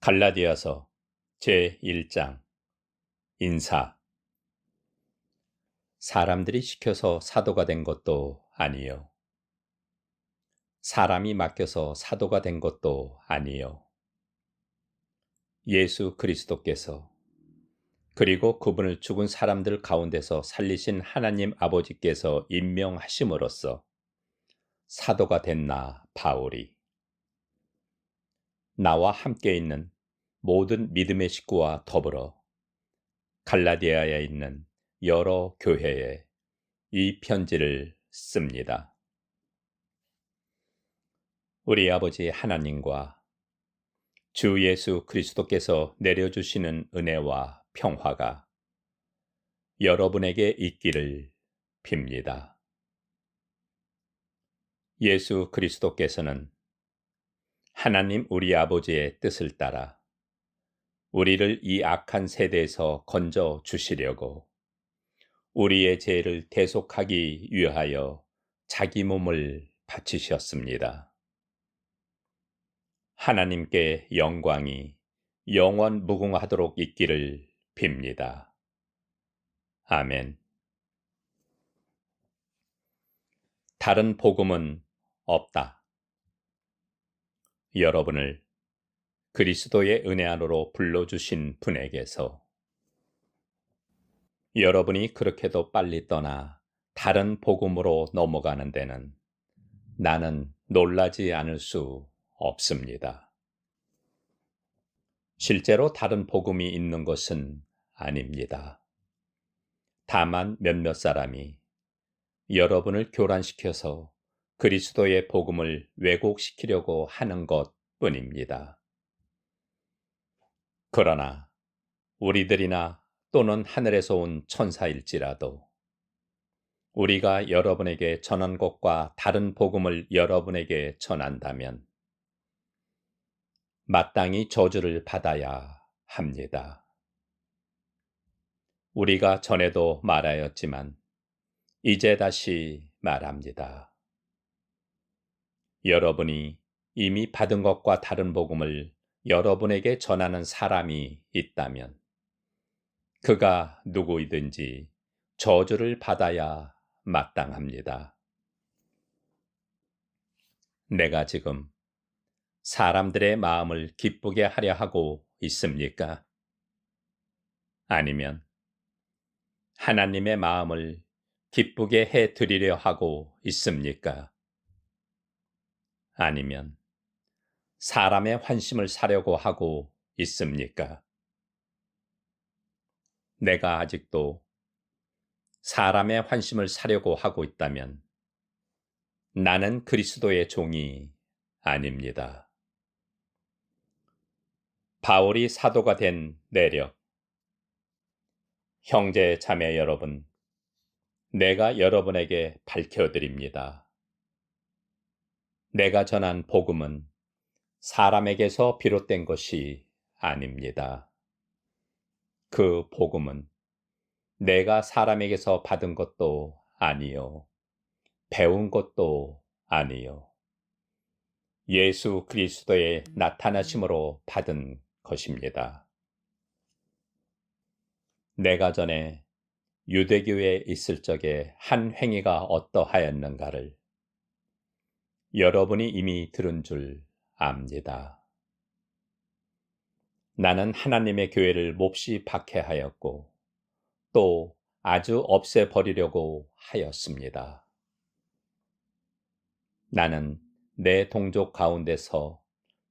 갈라디아서 제1장 인사. 사람들이 시켜서 사도가 된 것도 아니요 사람이 맡겨서 사도가 된 것도 아니요 예수 그리스도께서 그리고 그분을 죽은 사람들 가운데서 살리신 하나님 아버지께서 임명하심으로써 사도가 된 나 바울이 나와 함께 있는 모든 믿음의 식구와 더불어 갈라디아에 있는 여러 교회에 이 편지를 씁니다. 우리 아버지 하나님과 주 예수 그리스도께서 내려주시는 은혜와 평화가 여러분에게 있기를 빕니다. 예수 그리스도께서는 하나님 우리 아버지의 뜻을 따라 우리를 이 악한 세대에서 건져 주시려고 우리의 죄를 대속하기 위하여 자기 몸을 바치셨습니다. 하나님께 영광이 영원 무궁하도록 있기를 빕니다. 아멘. 다른 복음은 없다. 여러분을 그리스도의 은혜 안으로 불러주신 분에게서 여러분이 그렇게도 빨리 떠나 다른 복음으로 넘어가는 데는 나는 놀라지 않을 수 없습니다. 실제로 다른 복음이 있는 것은 아닙니다. 다만 몇몇 사람이 여러분을 교란시켜서 그리스도의 복음을 왜곡시키려고 하는 것 뿐입니다. 그러나 우리들이나 또는 하늘에서 온 천사일지라도 우리가 여러분에게 전한 것과 다른 복음을 여러분에게 전한다면 마땅히 저주를 받아야 합니다. 우리가 전에도 말하였지만 이제 다시 말합니다. 여러분이 이미 받은 것과 다른 복음을 여러분에게 전하는 사람이 있다면 그가 누구이든지 저주를 받아야 마땅합니다. 내가 지금 사람들의 마음을 기쁘게 하려 하고 있습니까? 아니면 하나님의 마음을 기쁘게 해 드리려 하고 있습니까? 아니면 사람의 환심을 사려고 하고 있습니까? 내가 아직도 사람의 환심을 사려고 하고 있다면 나는 그리스도의 종이 아닙니다. 바울이 사도가 된 내력. 형제 자매 여러분, 내가 여러분에게 밝혀드립니다. 내가 전한 복음은 사람에게서 비롯된 것이 아닙니다. 그 복음은 내가 사람에게서 받은 것도 아니요, 배운 것도 아니요, 예수 그리스도의 나타나심으로 받은 것입니다. 내가 전에 유대교에 있을 적에 한 행위가 어떠하였는가를 여러분이 이미 들은 줄 압니다. 나는 하나님의 교회를 몹시 박해하였고 또 아주 없애버리려고 하였습니다. 나는 내 동족 가운데서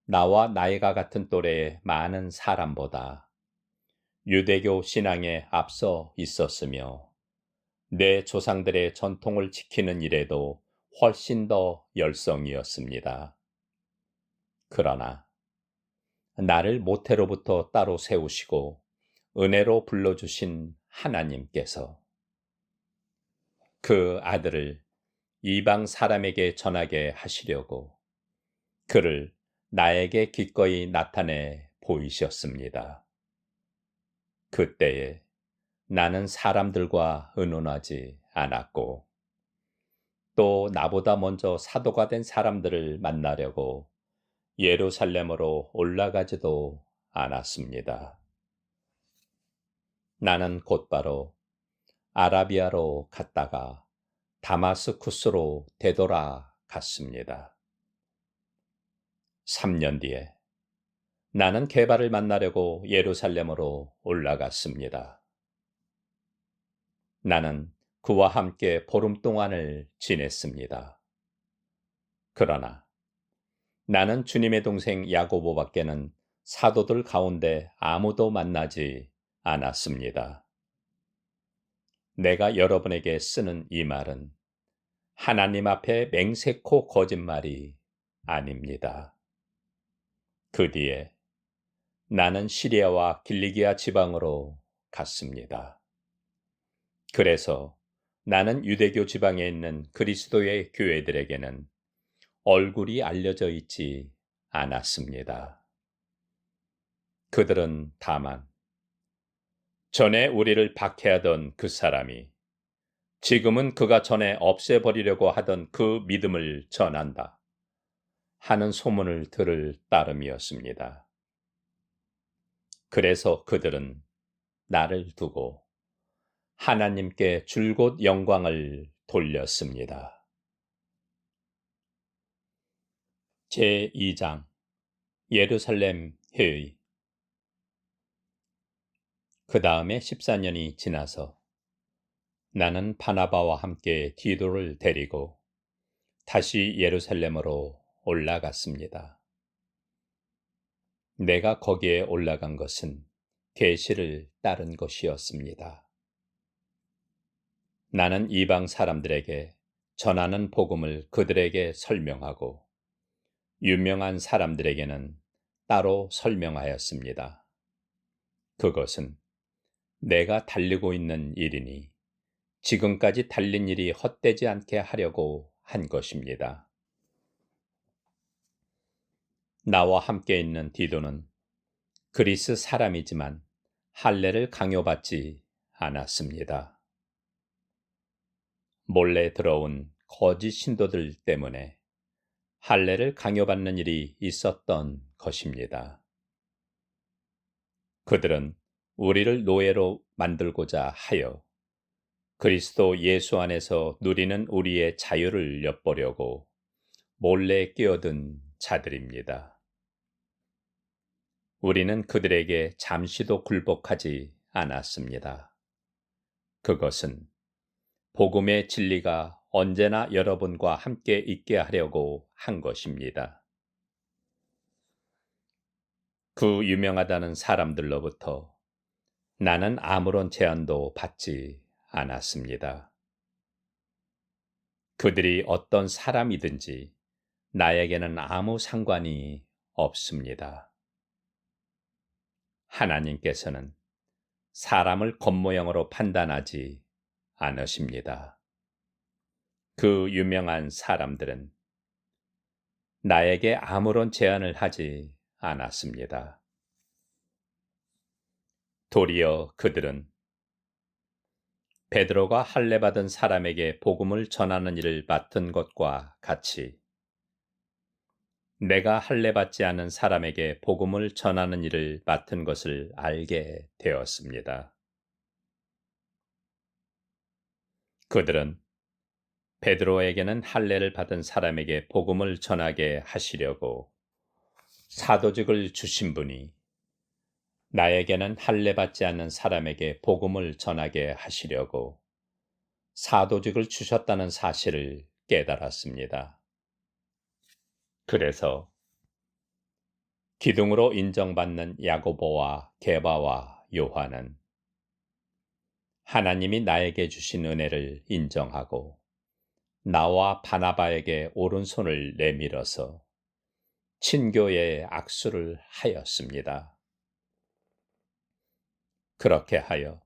나와 나이가 같은 또래의 많은 사람보다 유대교 신앙에 앞서 있었으며 내 조상들의 전통을 지키는 일에도 훨씬 더 열성이었습니다. 그러나 나를 모태로부터 따로 세우시고 은혜로 불러주신 하나님께서 그 아들을 이방 사람에게 전하게 하시려고 그를 나에게 기꺼이 나타내 보이셨습니다. 그때에 나는 사람들과 의논하지 않았고 또 나보다 먼저 사도가 된 사람들을 만나려고 예루살렘으로 올라가지도 않았습니다. 나는 곧바로 아라비아로 갔다가 다마스쿠스로 되돌아 갔습니다. 3년 뒤에 나는 게바를 만나려고 예루살렘으로 올라갔습니다. 나는 그와 함께 보름 동안을 지냈습니다. 그러나 나는 주님의 동생 야고보밖에는 사도들 가운데 아무도 만나지 않았습니다. 내가 여러분에게 쓰는 이 말은 하나님 앞에 맹세코 거짓말이 아닙니다. 그 뒤에 나는 시리아와 길리기아 지방으로 갔습니다. 그래서 나는 유대교 지방에 있는 그리스도의 교회들에게는 얼굴이 알려져 있지 않았습니다. 그들은 다만 전에 우리를 박해하던 그 사람이 지금은 그가 전에 없애버리려고 하던 그 믿음을 전한다 하는 소문을 들을 따름이었습니다. 그래서 그들은 나를 두고 하나님께 줄곧 영광을 돌렸습니다. 제2장 예루살렘 회의. 그 다음에 14년이 지나서 나는 바나바와 함께 디도를 데리고 다시 예루살렘으로 올라갔습니다. 내가 거기에 올라간 것은 계시를 따른 것이었습니다. 나는 이방 사람들에게 전하는 복음을 그들에게 설명하고 유명한 사람들에게는 따로 설명하였습니다. 그것은 내가 달리고 있는 일이니 지금까지 달린 일이 헛되지 않게 하려고 한 것입니다. 나와 함께 있는 디도는 그리스 사람이지만 할례를 강요받지 않았습니다. 몰래 들어온 거짓 신도들 때문에 할례를 강요받는 일이 있었던 것입니다. 그들은 우리를 노예로 만들고자 하여 그리스도 예수 안에서 누리는 우리의 자유를 엿보려고 몰래 끼어든 자들입니다. 우리는 그들에게 잠시도 굴복하지 않았습니다. 그것은 복음의 진리가 언제나 여러분과 함께 있게 하려고 한 것입니다. 그 유명하다는 사람들로부터 나는 아무런 제한도 받지 않았습니다. 그들이 어떤 사람이든지 나에게는 아무 상관이 없습니다. 하나님께서는 사람을 겉모양으로 판단하지 않으십니다. 그 유명한 사람들은 나에게 아무런 제한을 하지 않았습니다. 도리어 그들은 베드로가 할례받은 사람에게 복음을 전하는 일을 맡은 것과 같이 내가 할례받지 않은 사람에게 복음을 전하는 일을 맡은 것을 알게 되었습니다. 그들은 베드로에게는 할례를 받은 사람에게 복음을 전하게 하시려고 사도직을 주신 분이 나에게는 할례받지 않는 사람에게 복음을 전하게 하시려고 사도직을 주셨다는 사실을 깨달았습니다. 그래서 기둥으로 인정받는 야고보와 게바와 요한은 하나님이 나에게 주신 은혜를 인정하고 나와 바나바에게 오른손을 내밀어서 친교의 악수를 하였습니다. 그렇게 하여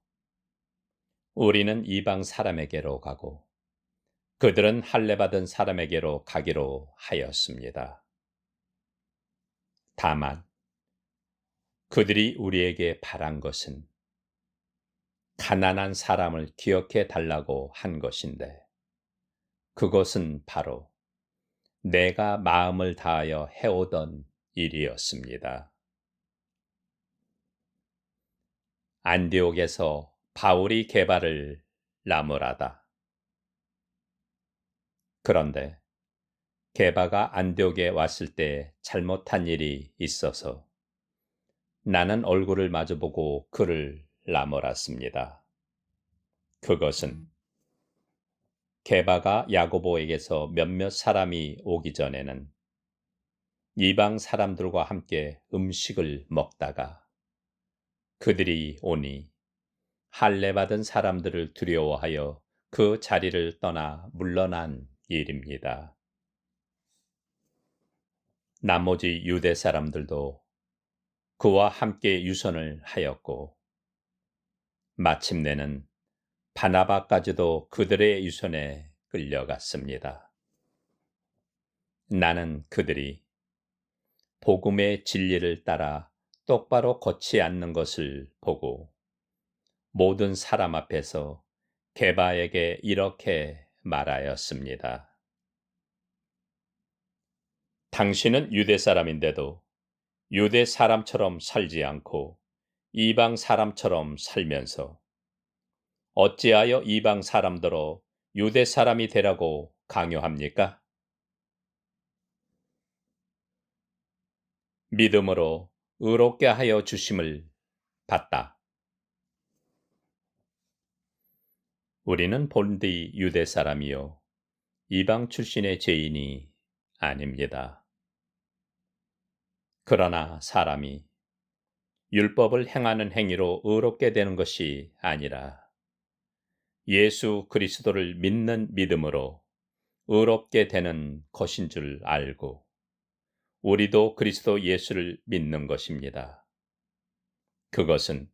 우리는 이방 사람에게로 가고 그들은 할례받은 사람에게로 가기로 하였습니다. 다만 그들이 우리에게 바란 것은 가난한 사람을 기억해 달라고 한 것인데 그것은 바로 내가 마음을 다하여 해오던 일이었습니다. 안디옥에서 바울이 게바를 나무라다. 그런데 게바가 안디옥에 왔을 때 잘못한 일이 있어서 나는 얼굴을 마주보고 그를 나무랐습니다. 그것은 게바가 야고보에게서 몇몇 사람이 오기 전에는 이방 사람들과 함께 음식을 먹다가 그들이 오니 할례받은 사람들을 두려워하여 그 자리를 떠나 물러난 일입니다. 나머지 유대 사람들도 그와 함께 유선을 하였고 마침내는 바나바까지도 그들의 유선에 끌려갔습니다. 나는 그들이 복음의 진리를 따라 똑바로 걷지 않는 것을 보고 모든 사람 앞에서 게바에게 이렇게 말하였습니다. 당신은 유대 사람인데도 유대 사람처럼 살지 않고 이방 사람처럼 살면서 어찌하여 이방 사람더러 유대 사람이 되라고 강요합니까? 믿음으로 의롭게 하여 주심을 받다. 우리는 본디 유대 사람이요 이방 출신의 죄인이 아닙니다. 그러나 사람이 율법을 행하는 행위로 의롭게 되는 것이 아니라 예수 그리스도를 믿는 믿음으로 의롭게 되는 것인 줄 알고 우리도 그리스도 예수를 믿는 것입니다. 그것은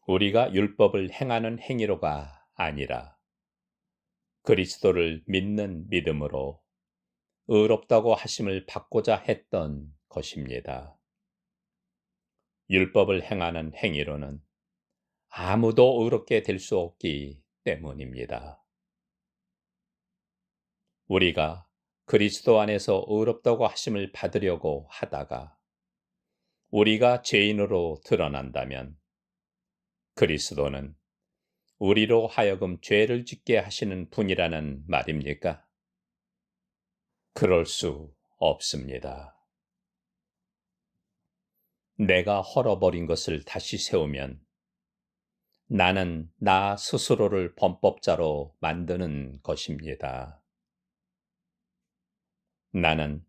우리가 율법을 행하는 행위로가 아니라 그리스도를 믿는 믿음으로 의롭다고 하심을 받고자 했던 것입니다. 율법을 행하는 행위로는 아무도 의롭게 될 수 없기 때문입니다. 우리가 그리스도 안에서 의롭다고 하심을 받으려고 하다가 우리가 죄인으로 드러난다면 그리스도는 우리로 하여금 죄를 짓게 하시는 분이라는 말입니까? 그럴 수 없습니다. 내가 헐어버린 것을 다시 세우면 나는 나 스스로를 범법자로 만드는 것입니다. 나는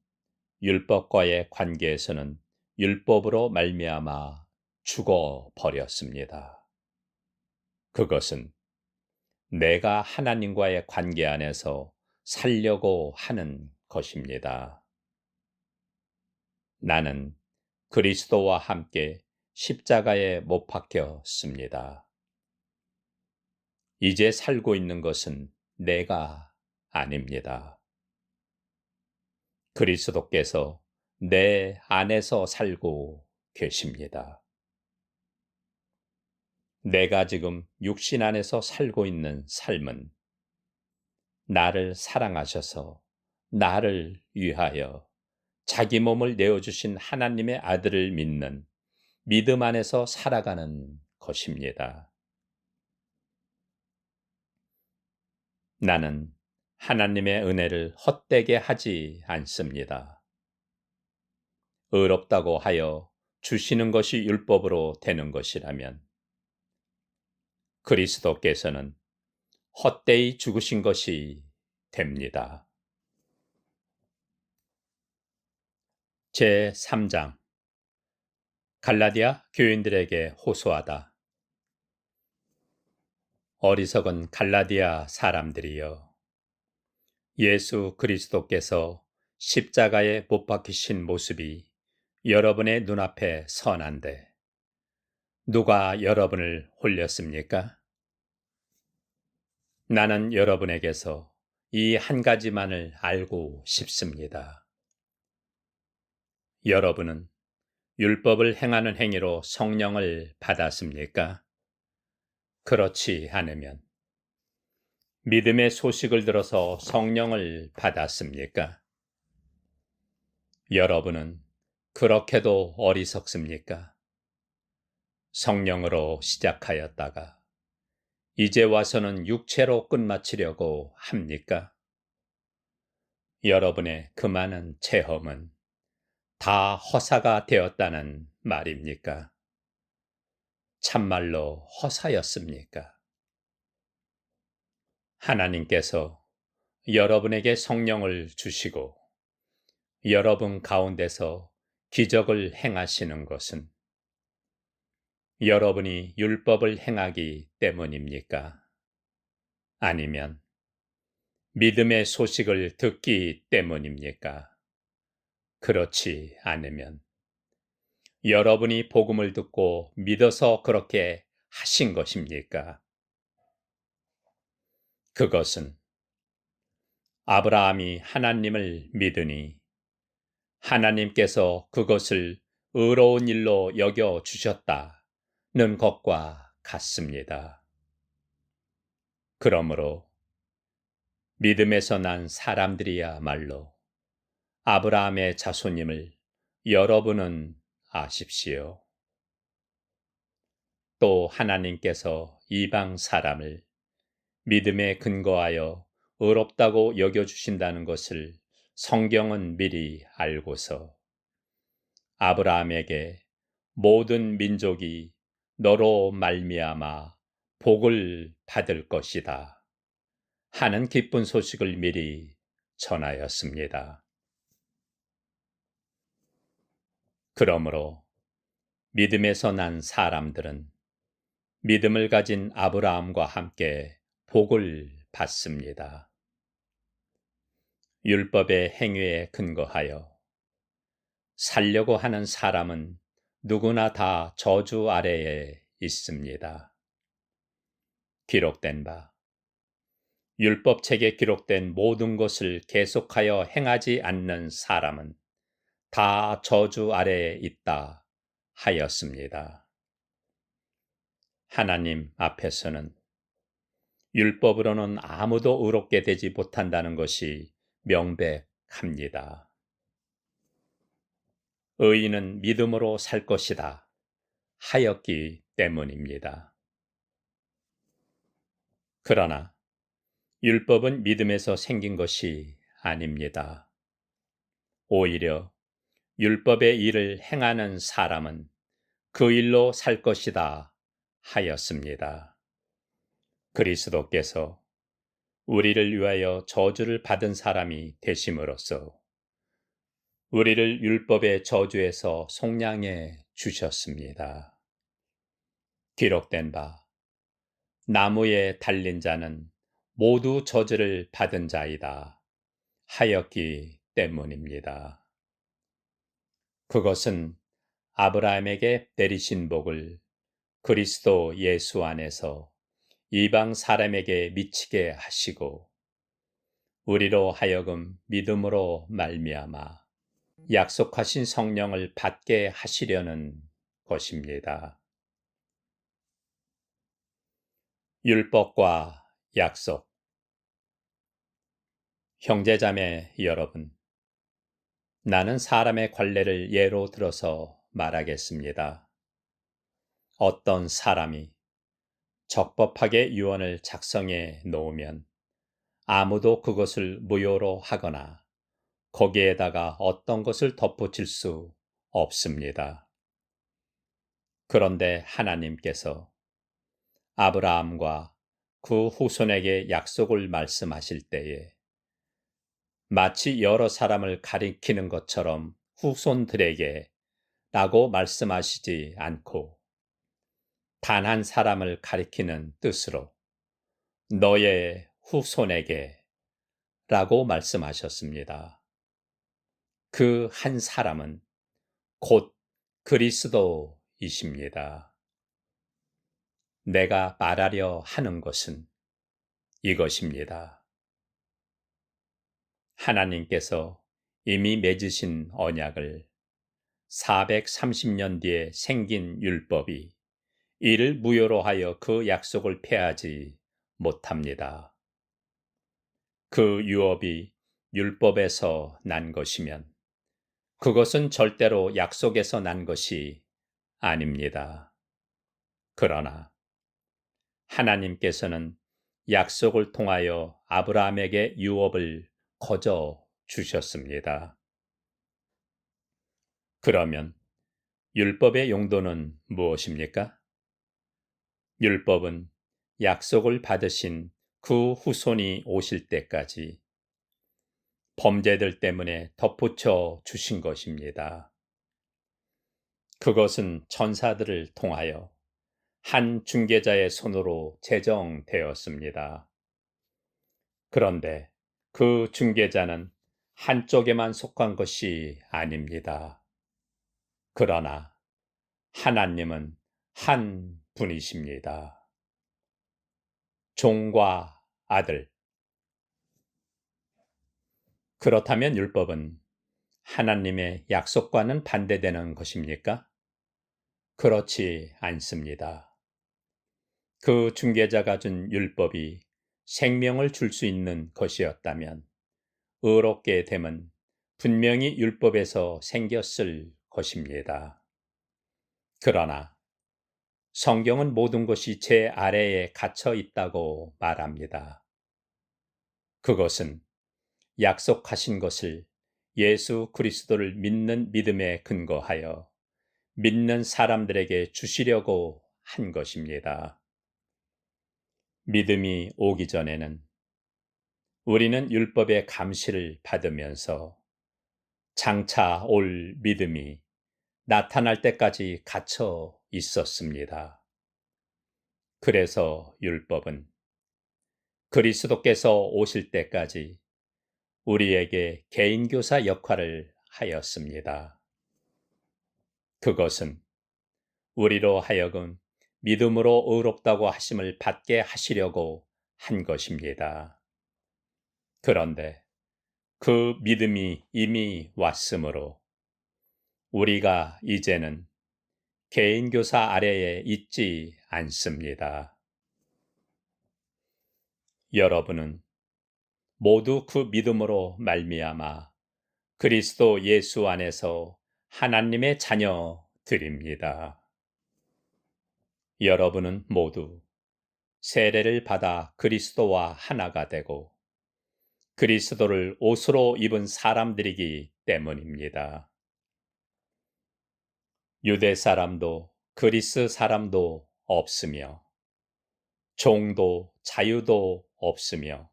율법과의 관계에서는 율법으로 말미암아 죽어버렸습니다. 그것은 내가 하나님과의 관계 안에서 살려고 하는 것입니다. 나는 그리스도와 함께 십자가에 못 박혔습니다. 이제 살고 있는 것은 내가 아닙니다. 그리스도께서 내 안에서 살고 계십니다. 내가 지금 육신 안에서 살고 있는 삶은 나를 사랑하셔서 나를 위하여 자기 몸을 내어주신 하나님의 아들을 믿는 믿음 안에서 살아가는 것입니다. 나는 하나님의 은혜를 헛되게 하지 않습니다. 의롭다고 하여 주시는 것이 율법으로 되는 것이라면 그리스도께서는 헛되이 죽으신 것이 됩니다. 제3장 갈라디아 교인들에게 호소하다. 어리석은 갈라디아 사람들이여, 예수 그리스도께서 십자가에 못 박히신 모습이 여러분의 눈앞에 선한데 누가 여러분을 홀렸습니까? 나는 여러분에게서 이 한 가지만을 알고 싶습니다. 여러분은 율법을 행하는 행위로 성령을 받았습니까? 그렇지 않으면 믿음의 소식을 들어서 성령을 받았습니까? 여러분은 그렇게도 어리석습니까? 성령으로 시작하였다가 이제 와서는 육체로 끝마치려고 합니까? 여러분의 그 많은 체험은 다 허사가 되었다는 말입니까? 참말로 허사였습니까? 하나님께서 여러분에게 성령을 주시고 여러분 가운데서 기적을 행하시는 것은 여러분이 율법을 행하기 때문입니까? 아니면 믿음의 소식을 듣기 때문입니까? 그렇지 않으면 여러분이 복음을 듣고 믿어서 그렇게 하신 것입니까? 그것은 아브라함이 하나님을 믿으니 하나님께서 그것을 의로운 일로 여겨 주셨다는 것과 같습니다. 그러므로 믿음에서 난 사람들이야말로 아브라함의 자손임을 여러분은 아십시오. 또 하나님께서 이방 사람을 믿음에 근거하여 의롭다고 여겨주신다는 것을 성경은 미리 알고서 아브라함에게 모든 민족이 너로 말미암아 복을 받을 것이다 하는 기쁜 소식을 미리 전하였습니다. 그러므로 믿음에서 난 사람들은 믿음을 가진 아브라함과 함께 복을 받습니다. 율법의 행위에 근거하여 살려고 하는 사람은 누구나 다 저주 아래에 있습니다. 기록된 바 율법책에 기록된 모든 것을 계속하여 행하지 않는 사람은 다 저주 아래에 있다 하였습니다. 하나님 앞에서는 율법으로는 아무도 의롭게 되지 못한다는 것이 명백합니다. 의인은 믿음으로 살 것이다 하였기 때문입니다. 그러나 율법은 믿음에서 생긴 것이 아닙니다. 오히려 율법의 일을 행하는 사람은 그 일로 살 것이다 하였습니다. 그리스도께서 우리를 위하여 저주를 받은 사람이 되심으로써 우리를 율법의 저주에서 속량해 주셨습니다. 기록된 바 나무에 달린 자는 모두 저주를 받은 자이다 하였기 때문입니다. 그것은 아브라함에게 내리신 복을 그리스도 예수 안에서 이방 사람에게 미치게 하시고 우리로 하여금 믿음으로 말미암아 약속하신 성령을 받게 하시려는 것입니다. 율법과 약속. 형제자매 여러분, 나는 사람의 관례를 예로 들어서 말하겠습니다. 어떤 사람이 적법하게 유언을 작성해 놓으면 아무도 그것을 무효로 하거나 거기에다가 어떤 것을 덧붙일 수 없습니다. 그런데 하나님께서 아브라함과 그 후손에게 약속을 말씀하실 때에 마치 여러 사람을 가리키는 것처럼 후손들에게 라고 말씀하시지 않고 단 한 사람을 가리키는 뜻으로 너의 후손에게 라고 말씀하셨습니다. 그 한 사람은 곧 그리스도이십니다. 내가 말하려 하는 것은 이것입니다. 하나님께서 이미 맺으신 언약을 430년 뒤에 생긴 율법이 이를 무효로 하여 그 약속을 폐하지 못합니다. 그 유업이 율법에서 난 것이면 그것은 절대로 약속에서 난 것이 아닙니다. 그러나 하나님께서는 약속을 통하여 아브라함에게 유업을 거저 주셨습니다. 그러면 율법의 용도는 무엇입니까? 율법은 약속을 받으신 그 후손이 오실 때까지 범죄들 때문에 덧붙여 주신 것입니다. 그것은 천사들을 통하여 한 중개자의 손으로 제정되었습니다. 그런데 그 중개자는 한쪽에만 속한 것이 아닙니다. 그러나 하나님은 한 분이십니다. 종과 아들. 그렇다면 율법은 하나님의 약속과는 반대되는 것입니까? 그렇지 않습니다. 그 중개자가 준 율법이 생명을 줄 수 있는 것이었다면 의롭게 됨은 분명히 율법에서 생겼을 것입니다. 그러나 성경은 모든 것이 제 아래에 갇혀 있다고 말합니다. 그것은 약속하신 것을 예수 그리스도를 믿는 믿음에 근거하여 믿는 사람들에게 주시려고 한 것입니다. 믿음이 오기 전에는 우리는 율법의 감시를 받으면서 장차 올 믿음이 나타날 때까지 갇혀 있었습니다. 그래서 율법은 그리스도께서 오실 때까지 우리에게 개인교사 역할을 하였습니다. 그것은 우리로 하여금 믿음으로 의롭다고 하심을 받게 하시려고 한 것입니다. 그런데 그 믿음이 이미 왔으므로 우리가 이제는 개인교사 아래에 있지 않습니다. 여러분은 모두 그 믿음으로 말미암아 그리스도 예수 안에서 하나님의 자녀들입니다. 여러분은 모두 세례를 받아 그리스도와 하나가 되고 그리스도를 옷으로 입은 사람들이기 때문입니다. 유대 사람도 그리스 사람도 없으며 종도 자유도 없으며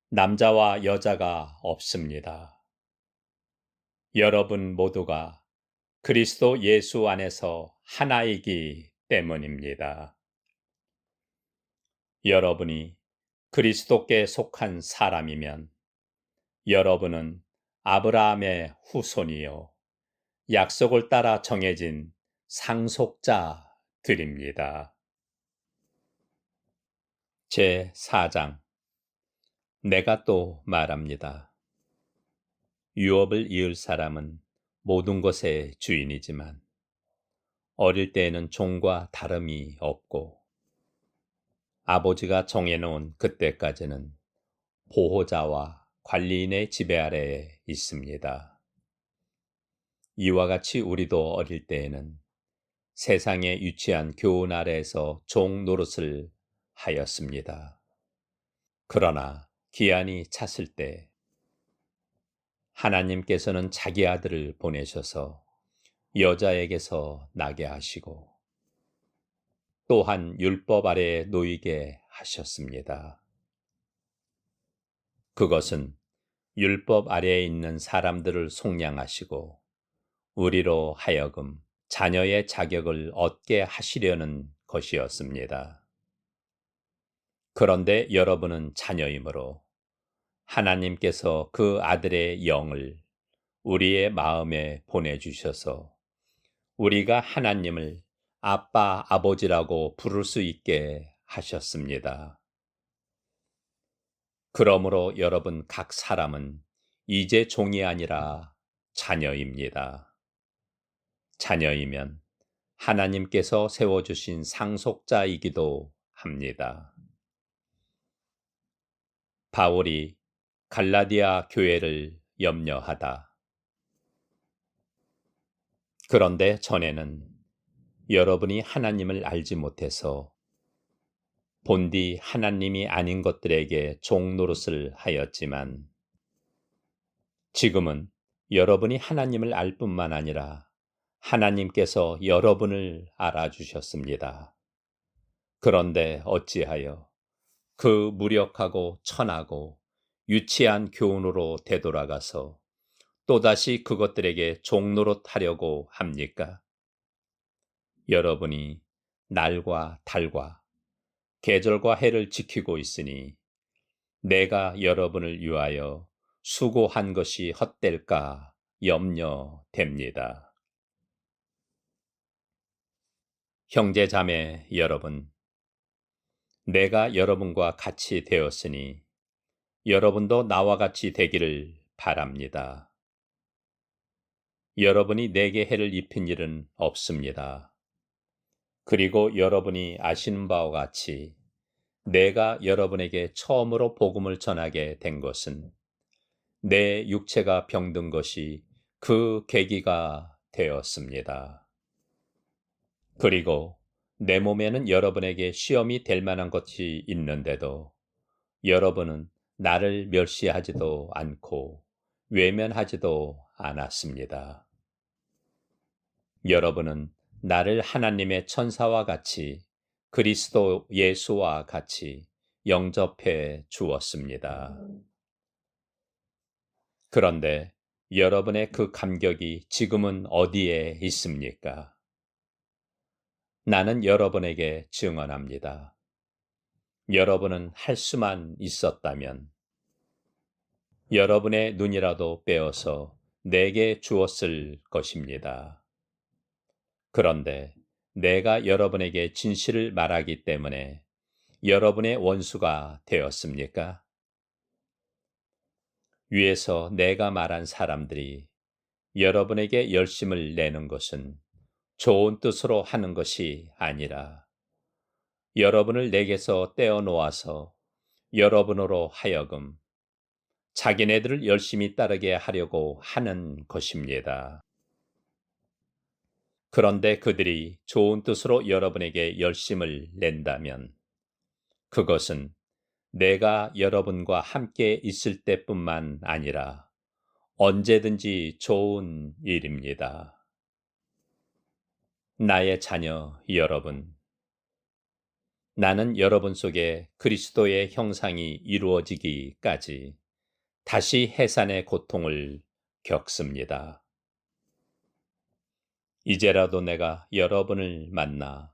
남자와 여자가 없습니다. 여러분 모두가 그리스도 예수 안에서 하나이기 때문입니다. 여러분이 그리스도께 속한 사람이면 여러분은 아브라함의 후손이요 약속을 따라 정해진 상속자들입니다. 제 4장. 내가 또 말합니다. 유업을 이을 사람은 모든 것의 주인이지만 어릴 때에는 종과 다름이 없고 아버지가 정해놓은 그때까지는 보호자와 관리인의 지배 아래에 있습니다. 이와 같이 우리도 어릴 때에는 세상에 유치한 교훈 아래에서 종 노릇을 하였습니다. 그러나 기한이 찼을 때 하나님께서는 자기 아들을 보내셔서 여자에게서 나게 하시고 또한 율법 아래에 놓이게 하셨습니다. 그것은 율법 아래에 있는 사람들을 속량하시고 우리로 하여금 자녀의 자격을 얻게 하시려는 것이었습니다. 그런데 여러분은 자녀이므로 하나님께서 그 아들의 영을 우리의 마음에 보내주셔서 우리가 하나님을 아빠, 아버지라고 부를 수 있게 하셨습니다. 그러므로 여러분 각 사람은 이제 종이 아니라 자녀입니다. 자녀이면 하나님께서 세워주신 상속자이기도 합니다. 바울이 갈라디아 교회를 염려하다. 그런데 전에는 여러분이 하나님을 알지 못해서 본디 하나님이 아닌 것들에게 종노릇을 하였지만 지금은 여러분이 하나님을 알 뿐만 아니라 하나님께서 여러분을 알아주셨습니다. 그런데 어찌하여 그 무력하고 천하고 유치한 교훈으로 되돌아가서 또다시 그것들에게 종노릇하려고 합니까? 여러분이 날과 달과 계절과 해를 지키고 있으니 내가 여러분을 위하여 수고한 것이 헛될까 염려됩니다. 형제 자매 여러분, 내가 여러분과 같이 되었으니 여러분도 나와 같이 되기를 바랍니다. 여러분이 내게 해를 입힌 일은 없습니다. 그리고 여러분이 아시는 바와 같이 내가 여러분에게 처음으로 복음을 전하게 된 것은 내 육체가 병든 것이 그 계기가 되었습니다. 그리고 내 몸에는 여러분에게 시험이 될 만한 것이 있는데도 여러분은 나를 멸시하지도 않고 외면하지도 않았습니다. 여러분은 나를 하나님의 천사와 같이 그리스도 예수와 같이 영접해 주었습니다. 그런데 여러분의 그 감격이 지금은 어디에 있습니까? 나는 여러분에게 증언합니다. 여러분은 할 수만 있었다면 여러분의 눈이라도 빼어서 내게 주었을 것입니다. 그런데 내가 여러분에게 진실을 말하기 때문에 여러분의 원수가 되었습니까? 위에서 내가 말한 사람들이 여러분에게 열심을 내는 것은 좋은 뜻으로 하는 것이 아니라 여러분을 내게서 떼어놓아서 여러분으로 하여금 자기네들을 열심히 따르게 하려고 하는 것입니다. 그런데 그들이 좋은 뜻으로 여러분에게 열심을 낸다면 그것은 내가 여러분과 함께 있을 때뿐만 아니라 언제든지 좋은 일입니다. 나의 자녀 여러분, 나는 여러분 속에 그리스도의 형상이 이루어지기까지 다시 해산의 고통을 겪습니다. 이제라도 내가 여러분을 만나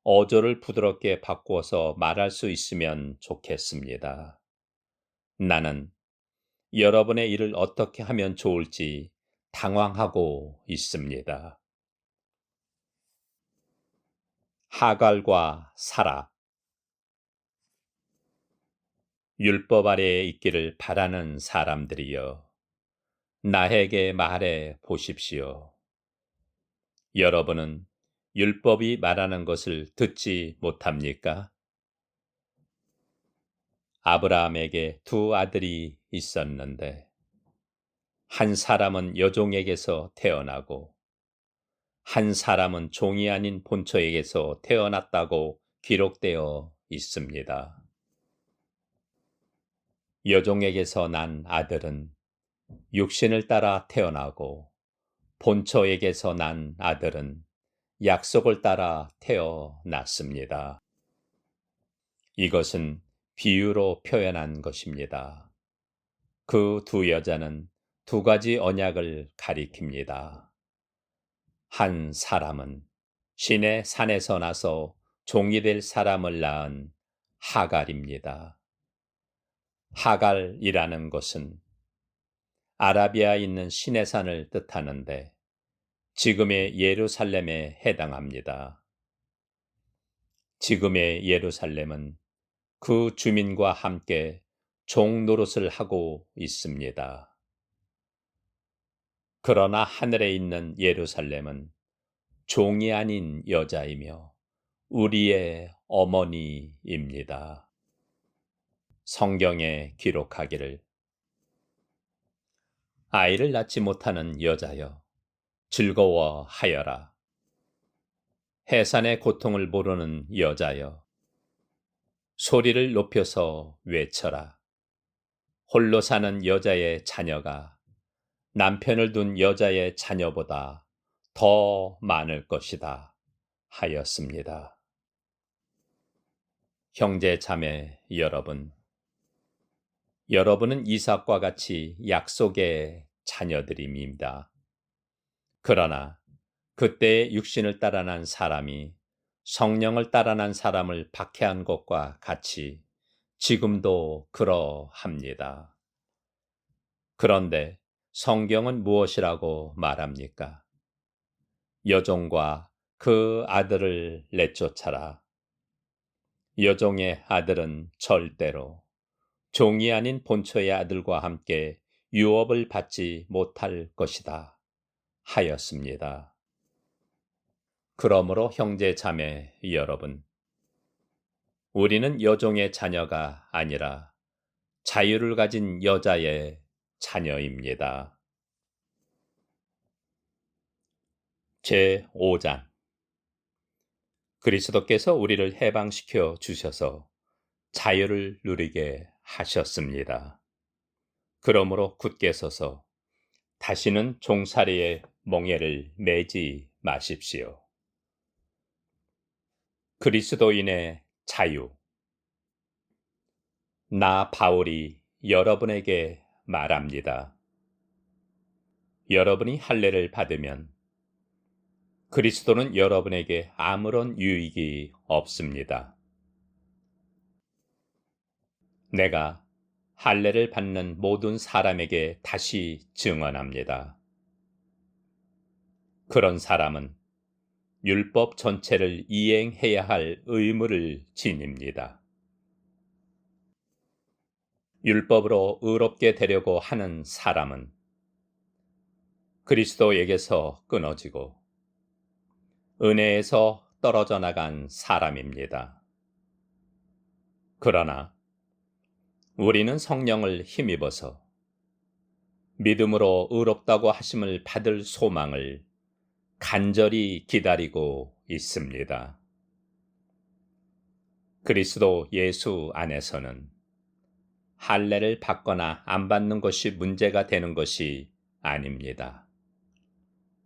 어조를 부드럽게 바꾸어서 말할 수 있으면 좋겠습니다. 나는 여러분의 일을 어떻게 하면 좋을지 당황하고 있습니다. 하갈과 사라, 율법 아래에 있기를 바라는 사람들이여, 나에게 말해 보십시오. 여러분은 율법이 말하는 것을 듣지 못합니까? 아브라함에게 두 아들이 있었는데 한 사람은 여종에게서 태어나고 한 사람은 종이 아닌 본처에게서 태어났다고 기록되어 있습니다. 여종에게서 난 아들은 육신을 따라 태어나고 본처에게서 난 아들은 약속을 따라 태어났습니다. 이것은 비유로 표현한 것입니다. 그 두 여자는 두 가지 언약을 가리킵니다. 한 사람은 신의 산에서 나서 종이 될 사람을 낳은 하갈입니다. 하갈이라는 것은 아라비아에 있는 신의 산을 뜻하는데 지금의 예루살렘에 해당합니다. 지금의 예루살렘은 그 주민과 함께 종노릇을 하고 있습니다. 그러나 하늘에 있는 예루살렘은 종이 아닌 여자이며 우리의 어머니입니다. 성경에 기록하기를 아이를 낳지 못하는 여자여 즐거워하여라. 해산의 고통을 모르는 여자여, 소리를 높여서 외쳐라. 홀로 사는 여자의 자녀가 남편을 둔 여자의 자녀보다 더 많을 것이다 하였습니다. 형제 자매 여러분, 여러분은 이삭과 같이 약속의 자녀들입니다. 그러나 그때의 육신을 따라 난 사람이 성령을 따라 난 사람을 박해한 것과 같이 지금도 그러합니다. 그런데 성경은 무엇이라고 말합니까? 여종과 그 아들을 내쫓아라. 여종의 아들은 절대로 종이 아닌 본초의 아들과 함께 유업을 받지 못할 것이다 하였습니다. 그러므로 형제 자매 여러분, 우리는 여종의 자녀가 아니라 자유를 가진 여자의 자녀입니다. 제5장 그리스도께서 우리를 해방시켜 주셔서 자유를 누리게 하셨습니다. 그러므로 굳게 서서 다시는 종살이의 멍에를 매지 마십시오. 그리스도인의 자유. 나 바울이 여러분에게 말합니다. 여러분이 할례를 받으면 그리스도는 여러분에게 아무런 유익이 없습니다. 내가 할례를 받는 모든 사람에게 다시 증언합니다. 그런 사람은 율법 전체를 이행해야 할 의무를 지닙니다. 율법으로 의롭게 되려고 하는 사람은 그리스도에게서 끊어지고 은혜에서 떨어져 나간 사람입니다. 그러나 우리는 성령을 힘입어서 믿음으로 의롭다고 하심을 받을 소망을 간절히 기다리고 있습니다. 그리스도 예수 안에서는 할례를 받거나 안 받는 것이 문제가 되는 것이 아닙니다.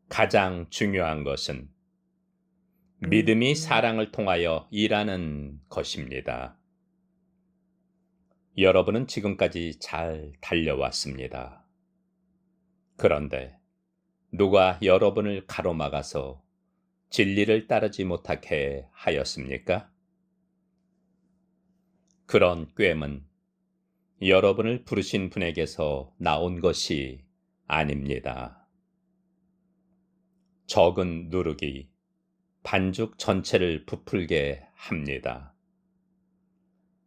가장 중요한 것은 믿음이 사랑을 통하여 일하는 것입니다. 여러분은 지금까지 잘 달려왔습니다. 그런데 누가 여러분을 가로막아서 진리를 따르지 못하게 하였습니까? 그런 꾀은 여러분을 부르신 분에게서 나온 것이 아닙니다. 적은 누룩이 반죽 전체를 부풀게 합니다.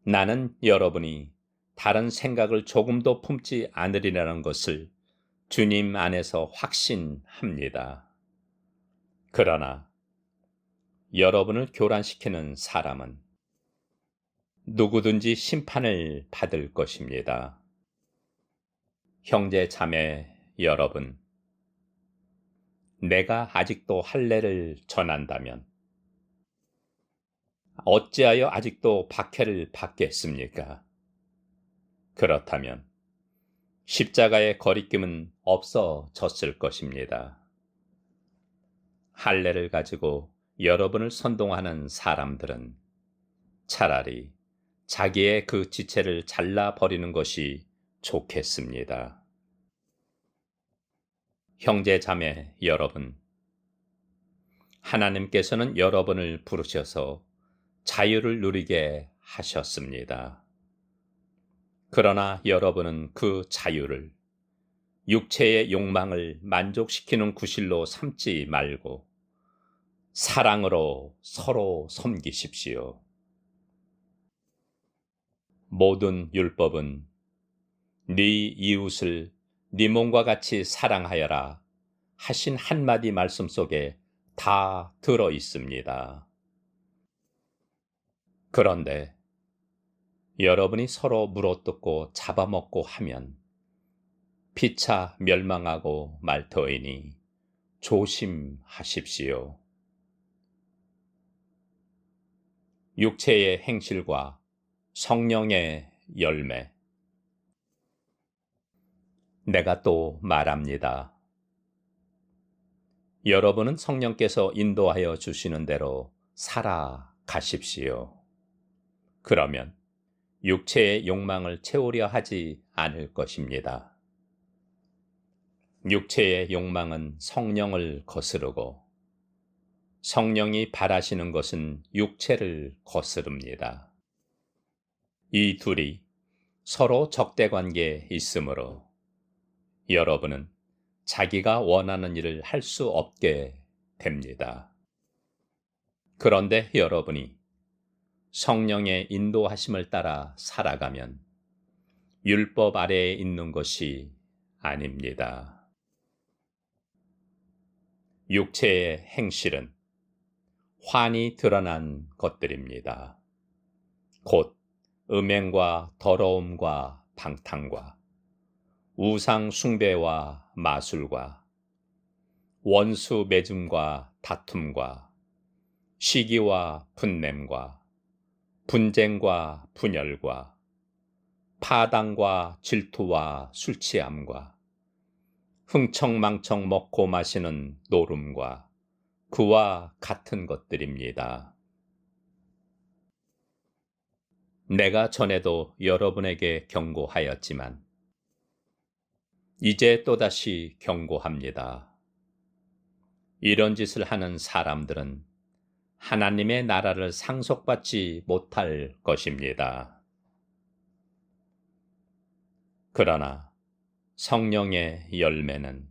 나는 여러분이 다른 생각을 조금도 품지 않으리라는 것을 주님 안에서 확신합니다. 그러나 여러분을 교란시키는 사람은 누구든지 심판을 받을 것입니다. 형제 자매 여러분, 내가 아직도 할례를 전한다면 어찌하여 아직도 박해를 받겠습니까? 그렇다면 십자가의 거리낌은 없어졌을 것입니다. 할례를 가지고 여러분을 선동하는 사람들은 차라리 자기의 그 지체를 잘라버리는 것이 좋겠습니다. 형제 자매 여러분, 하나님께서는 여러분을 부르셔서 자유를 누리게 하셨습니다. 그러나 여러분은 그 자유를 육체의 욕망을 만족시키는 구실로 삼지 말고 사랑으로 서로 섬기십시오. 모든 율법은 네 이웃을 네 몸과 같이 사랑하여라 하신 한마디 말씀 속에 다 들어 있습니다. 그런데 여러분이 서로 물어뜯고 잡아먹고 하면 피차 멸망하고 말 터이니 조심하십시오. 육체의 행실과 성령의 열매. 내가 또 말합니다. 여러분은 성령께서 인도하여 주시는 대로 살아가십시오. 그러면 육체의 욕망을 채우려 하지 않을 것입니다. 육체의 욕망은 성령을 거스르고 성령이 바라시는 것은 육체를 거스릅니다. 이 둘이 서로 적대관계에 있으므로 여러분은 자기가 원하는 일을 할 수 없게 됩니다. 그런데 여러분이 성령의 인도하심을 따라 살아가면 율법 아래에 있는 것이 아닙니다. 육체의 행실은 환히 드러난 것들입니다. 곧 음행과 더러움과 방탕과 우상 숭배와 마술과 원수 맺음과 다툼과 시기와 분냄과 분쟁과 분열과 파당과 질투와 술취함과 흥청망청 먹고 마시는 노름과 그와 같은 것들입니다. 내가 전에도 여러분에게 경고하였지만 이제 또다시 경고합니다. 이런 짓을 하는 사람들은 하나님의 나라를 상속받지 못할 것입니다. 그러나 성령의 열매는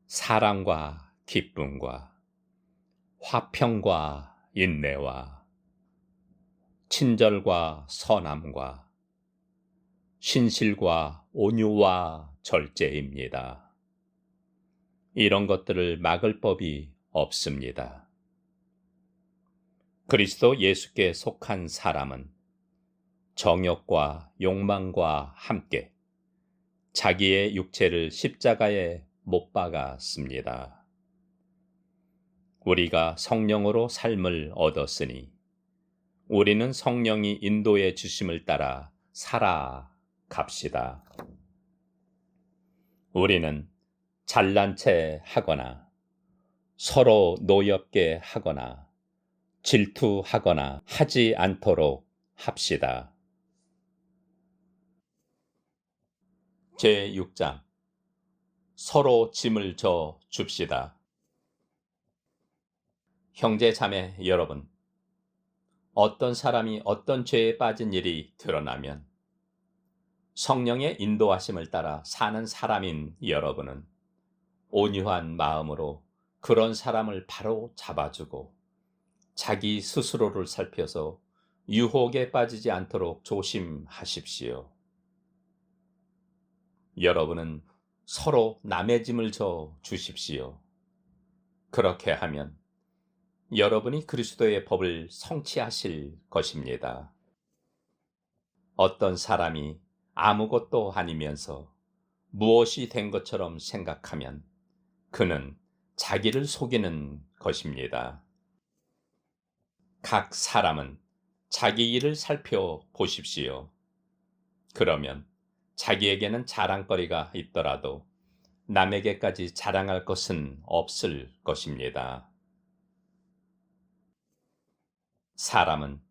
사랑과 기쁨과 화평과 인내와 친절과 선함과 신실과 온유와 절제입니다. 이런 것들을 막을 법이 없습니다. 그리스도 예수께 속한 사람은 정욕과 욕망과 함께 자기의 육체를 십자가에 못 박았습니다. 우리가 성령으로 삶을 얻었으니 우리는 성령이 인도해 주심을 따라 살아갑시다. 우리는 잘난 체 하거나 서로 노엽게 하거나 질투하거나 하지 않도록 합시다. 제6장 서로 짐을 져 줍시다. 형제 자매 여러분, 어떤 사람이 어떤 죄에 빠진 일이 드러나면 성령의 인도하심을 따라 사는 사람인 여러분은 온유한 마음으로 그런 사람을 바로 잡아주고 자기 스스로를 살펴서 유혹에 빠지지 않도록 조심하십시오. 여러분은 서로 남의 짐을 져 주십시오. 그렇게 하면 여러분이 그리스도의 법을 성취하실 것입니다. 어떤 사람이 아무것도 아니면서 무엇이 된 것처럼 생각하면 그는 자기를 속이는 것입니다. 각 사람은 자기 일을 살펴보십시오. 그러면 자기에게는 자랑거리가 있더라도 남에게까지 자랑할 것은 없을 것입니다. 사람은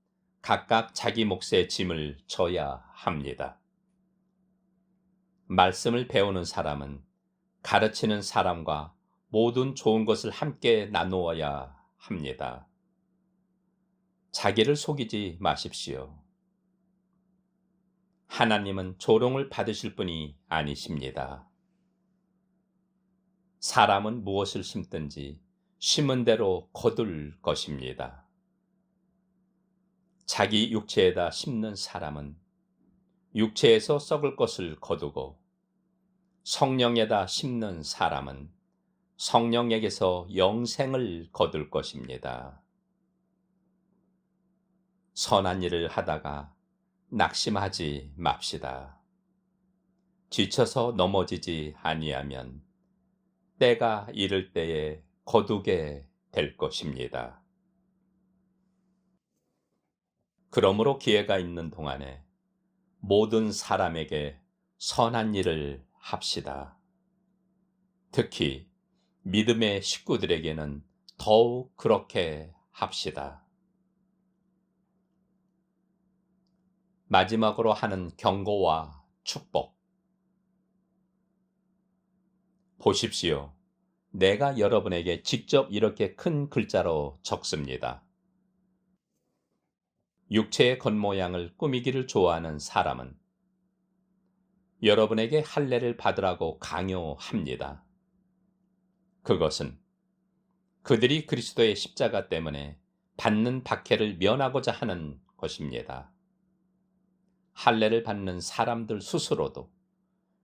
각각 자기 몫의 짐을 져야 합니다. 말씀을 배우는 사람은 가르치는 사람과 모든 좋은 것을 함께 나누어야 합니다. 자기를 속이지 마십시오. 하나님은 조롱을 받으실 분이 아니십니다. 사람은 무엇을 심든지 심은 대로 거둘 것입니다. 자기 육체에다 심는 사람은 육체에서 썩을 것을 거두고 성령에다 심는 사람은 성령에게서 영생을 거둘 것입니다. 선한 일을 하다가 낙심하지 맙시다. 지쳐서 넘어지지 아니하면 때가 이를 때에 거두게 될 것입니다. 그러므로 기회가 있는 동안에 모든 사람에게 선한 일을 합시다. 특히 믿음의 식구들에게는 더욱 그렇게 합시다. 마지막으로 하는 경고와 축복. 보십시오. 내가 여러분에게 직접 이렇게 큰 글자로 적습니다. 육체의 겉모양을 꾸미기를 좋아하는 사람은 여러분에게 할례를 받으라고 강요합니다. 그것은 그들이 그리스도의 십자가 때문에 받는 박해를 면하고자 하는 것입니다. 할례를 받는 사람들 스스로도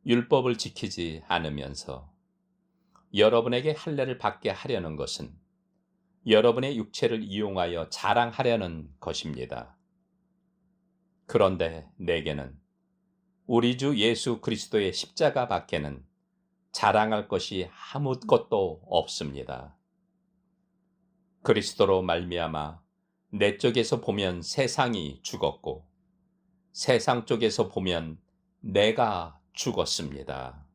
율법을 지키지 않으면서 여러분에게 할례를 받게 하려는 것은 여러분의 육체를 이용하여 자랑하려는 것입니다. 그런데 내게는 우리 주 예수 그리스도의 십자가 밖에는 자랑할 것이 아무것도 없습니다. 그리스도로 말미암아 내 쪽에서 보면 세상이 죽었고 세상 쪽에서 보면 내가 죽었습니다.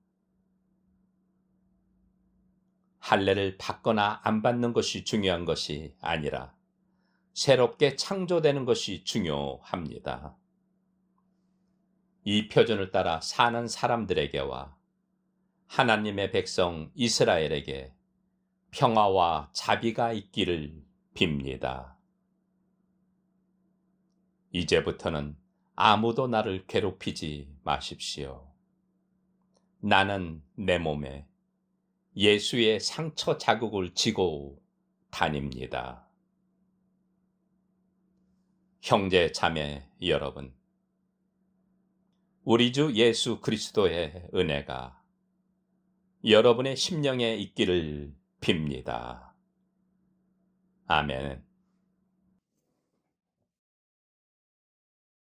할례를 받거나 안 받는 것이 중요한 것이 아니라 새롭게 창조되는 것이 중요합니다. 이 표준을 따라 사는 사람들에게와 하나님의 백성 이스라엘에게 평화와 자비가 있기를 빕니다. 이제부터는 아무도 나를 괴롭히지 마십시오. 나는 내 몸에 예수의 상처 자국을 지고 다닙니다. 형제 자매 여러분, 우리 주 예수 그리스도의 은혜가 여러분의 심령에 있기를 빕니다. 아멘.